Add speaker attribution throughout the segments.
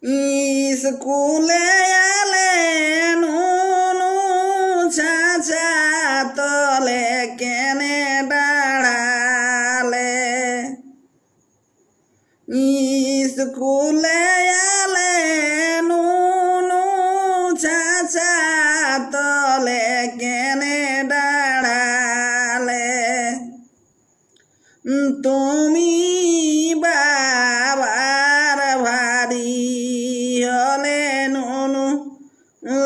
Speaker 1: স্কুলে আলে নুনু চাচা তলে কেনে দাঁড়ালে স্কুলে আলে নুনু চাচা তলে কেনে দাঁড়ালে তুমি বাবার ভারী হলে নুনু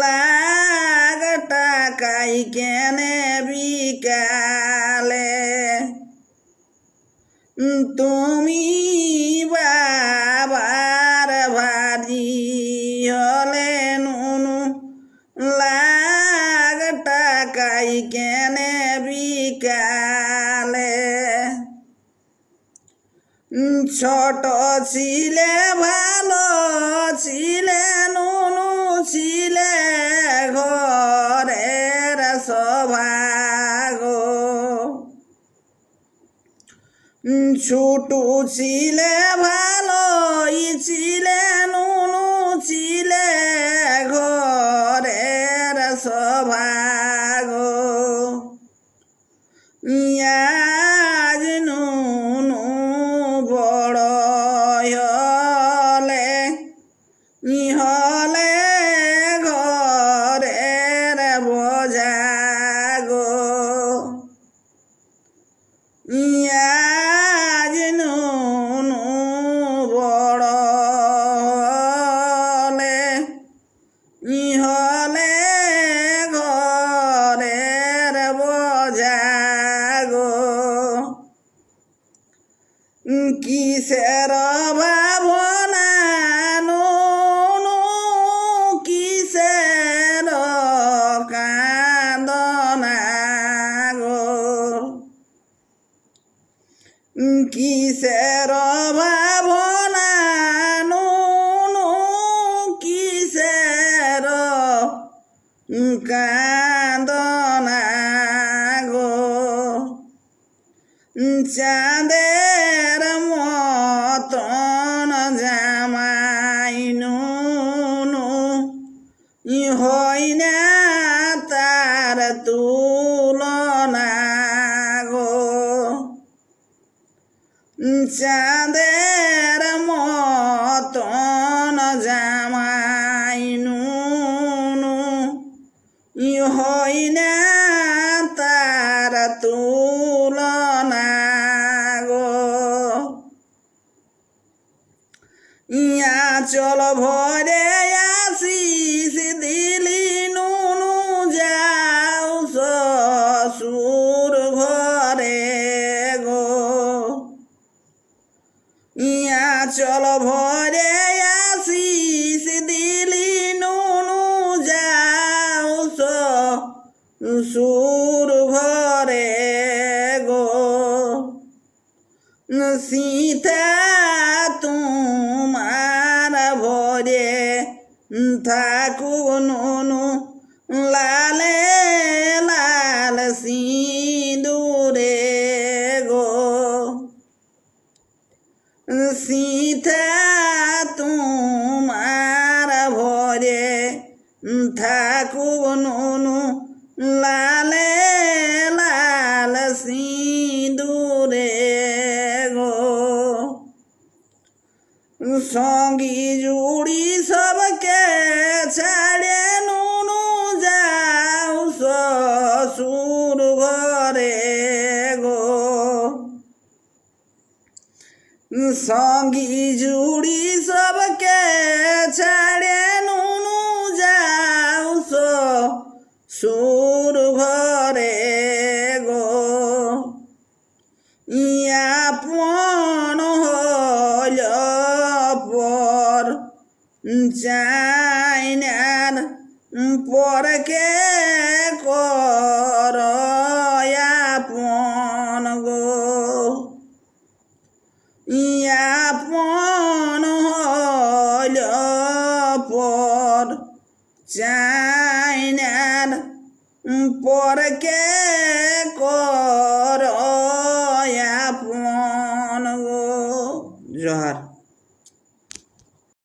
Speaker 1: লাগ টাকাই কেনে বিকালে তুমি বাবার ভারী হলে নুনু লাগ টাকাই কেনে বিকালে ছোট ছিলে ভালো ছিলে নুনু ছিলে ঘরের সভাগো ছোট ছিলে ভালো ছিলে নুনু ছিলে ঘরের সভাগো আজ নুনু বড় হলে হলে ঘরের বোঝা গো আজ নুনু বড় হলে হলে ঘরের বোঝা গো কিসের ভাবনা নুনু কিসের কান্দনা গো কিসের ভাবনা নুনু কিসের কান্দনা গো চাঁদের মতন জামাই নুনু হয় না তার তুলনা গো চাঁদের মতন জামাই নুনু হয় না তার তুলনা গো চল ভরে আসিস দিলি নুনু যাও শ্বশুর ঘরে গো চল ভরে আসিস দিলি নুনু যাও শ্বশুর ঘরে গো সীতা তোমার ভরে থাকু নুনু লালে লাল সিঁদুরে গো সীতা তোমার ভরে থাকু নুনু লালে লাল সিঁদুরে গো সঙ্গী জুড়ি সবকে ছাড়ে নুনু যাও শ্বশুর ঘরে গো সঙ্গী জুড়ি সবকে ছাড়ে নুনু যাও শ্বশুর ঘরে গো আপন হল পর চাইনার পরকে কর আপন গো আপন হল পর চাইনার পরকে